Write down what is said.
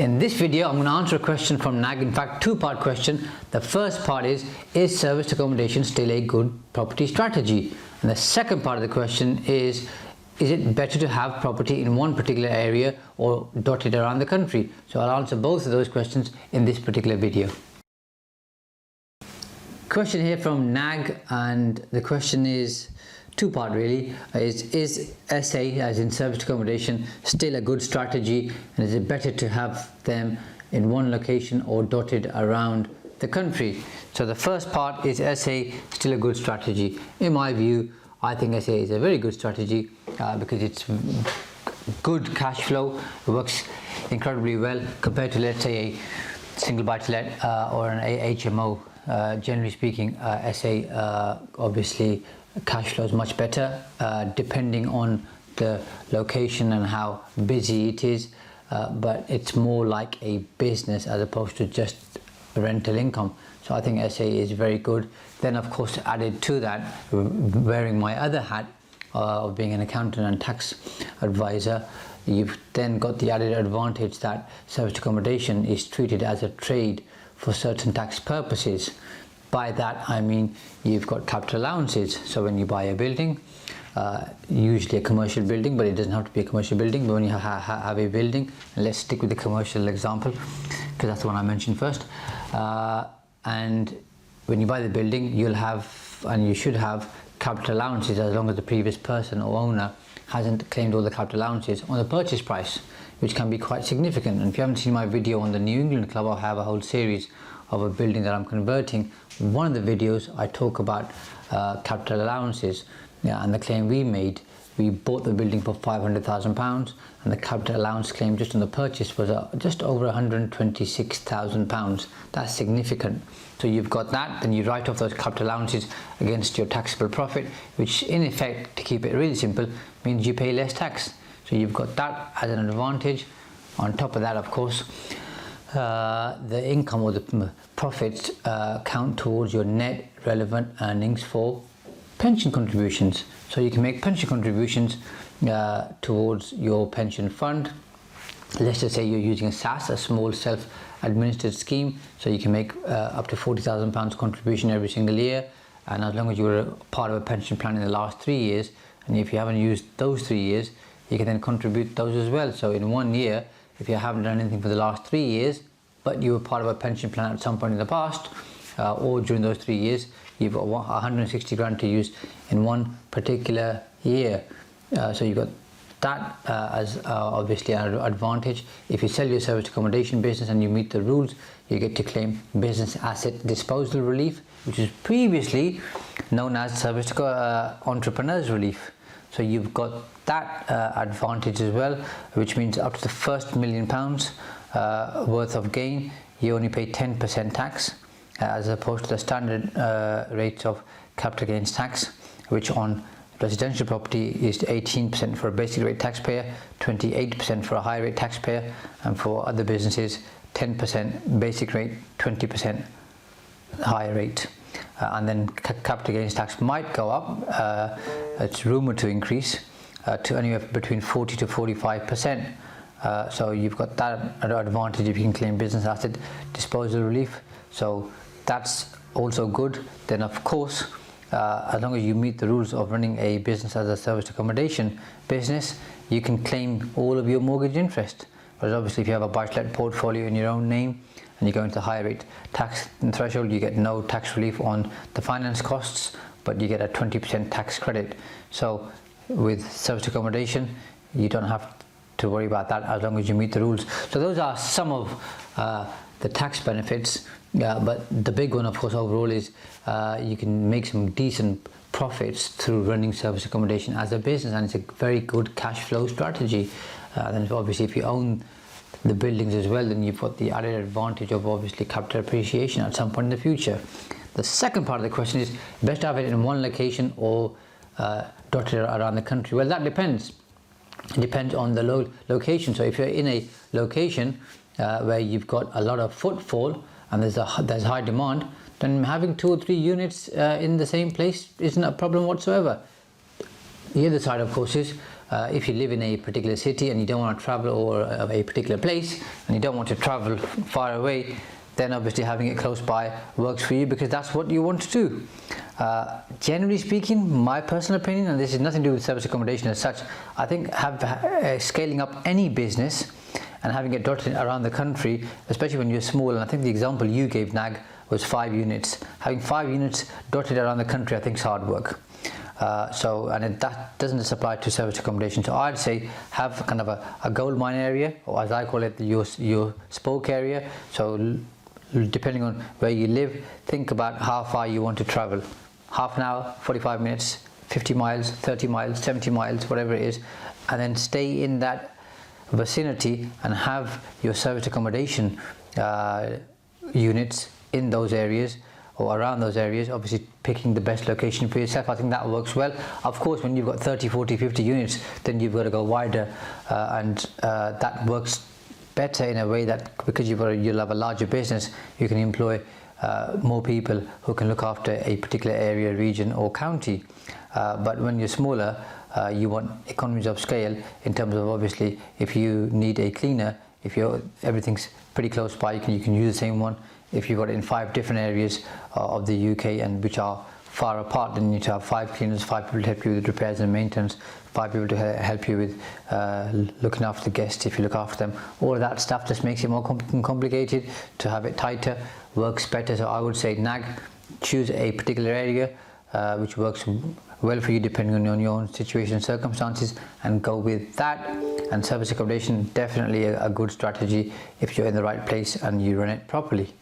In this video, I'm going to answer a question from Nag. In fact, two-part question. The first part is serviced accommodation still a good property strategy? And the second part of the question is it better to have property in one particular area or dotted around the country? So I'll answer both of those questions in this particular video. Question here from Nag, and the question is two-part really. Is SA, as in serviced accommodation, still a good strategy, and is it better to have them in one location or dotted around the country? So the first part, is SA still a good strategy? In my view, I think SA is a very good strategy because it's good cash flow. It works incredibly well compared to, let's say, a single buy-to-let or an HMO. Generally speaking, SA obviously cash flow is much better depending on the location and how busy it is, but it's more like a business as opposed to just rental income. So I think SA is very good. Then of course, added to that, wearing my other hat of being an accountant and tax advisor, you've then got the added advantage that serviced accommodation is treated as a trade for certain tax purposes. By that I mean you've got capital allowances. So when you buy a building, usually a commercial building, but it doesn't have to be a commercial building, but when you have a building, and let's stick with the commercial example because that's the one I mentioned first, and when you buy the building, you'll have, and you should have, capital allowances as long as the previous person or owner hasn't claimed all the capital allowances on the purchase price, which can be quite significant. And if you haven't seen my video on the New England Club, I have a whole series of a building that I'm converting. One of the videos I talk about capital allowances, and the claim we made. We bought the building for £500,000 and the capital allowance claim just on the purchase was just over £126,000. That's significant. So you've got that, then you write off those capital allowances against your taxable profit, which in effect, to keep it really simple, means you pay less tax. So you've got that as an advantage. On top of that, of course, the income or the profits count towards your net relevant earnings for pension contributions. So you can make pension contributions towards your pension fund. Let's just say you're using a SAS, a small self-administered scheme, so you can make up to £40,000 contribution every single year, and as long as you were part of a pension plan in the last 3 years, and if you haven't used those 3 years, you can then contribute those as well. So in 1 year, if you haven't done anything for the last 3 years, but you were part of a pension plan at some point in the past, or during those 3 years, you've got 160 grand to use in one particular year. So you've got that as obviously an advantage. If you sell your serviced accommodation business and you meet the rules, you get to claim business asset disposal relief, which is previously known as serviced entrepreneurs relief. So you've got that advantage as well, which means up to the first £1 million worth of gain, you only pay 10% tax, as opposed to the standard rates of capital gains tax, which on residential property is 18% for a basic rate taxpayer, 28% for a high rate taxpayer, and for other businesses 10% basic rate, 20% higher rate. And then capital gains tax might go up, it's rumoured to increase to anywhere between 40 to 45%. So you've got that advantage if you can claim business asset disposal relief. So that's also good. Then of course, as long as you meet the rules of running a business as a serviced accommodation business, you can claim all of your mortgage interest. Whereas obviously if you have a buy-to-let portfolio in your own name and you go into higher rate tax threshold, you get no tax relief on the finance costs, but you get a 20% tax credit. So with serviced accommodation, you don't have to worry about that as long as you meet the rules. So those are some of the tax benefits, but the big one of course overall is you can make some decent profits through running serviced accommodation as a business, and it's a very good cash flow strategy. Then obviously if you own the buildings as well, then you've got the added advantage of obviously capital appreciation at some point in the future. The second part of the question is, best to have it in one location or dotted around the country? Well, that depends. It depends on the location. So if you're in a location where you've got a lot of footfall and there's high demand, then having 2 or 3 units in the same place isn't a problem whatsoever. The other side of course is If you live in a particular city and you don't want to travel, or a particular place and you don't want to travel far away, then obviously having it close by works for you, because that's what you want to do. Generally speaking, my personal opinion, and this is nothing to do with service accommodation as such, I think scaling up any business and having it dotted around the country, especially when you're small, and I think the example you gave, Nag, was 5 units. Having 5 units dotted around the country, I think is hard work. That doesn't just apply to service accommodation. So I'd say have kind of a gold mine area, or as I call it, your spoke area. So depending on where you live, think about how far you want to travel. Half an hour, 45 minutes, 50 miles, 30 miles, 70 miles, whatever it is, and then stay in that vicinity and have your service accommodation units in those areas or around those areas, obviously picking the best location for yourself. I think that works well. Of course, when you've got 30, 40, 50 units, then you've got to go wider, and that works better in a way that, because you'll have a larger business, you can employ more people who can look after a particular area, region or county. But when you're smaller, you want economies of scale in terms of, obviously, if you need a cleaner, if everything's pretty close by, you can use the same one. If you've got it in 5 different areas of the UK and which are far apart, then you need to have 5 cleaners, 5 people to help you with repairs and maintenance, 5 people to help you with looking after the guests if you look after them. All of that stuff just makes it more complicated. To have it tighter works better. So I would say, Nag, choose a particular area which works well for you depending on your own situation and circumstances, and go with that. And service accommodation, definitely a good strategy if you're in the right place and you run it properly.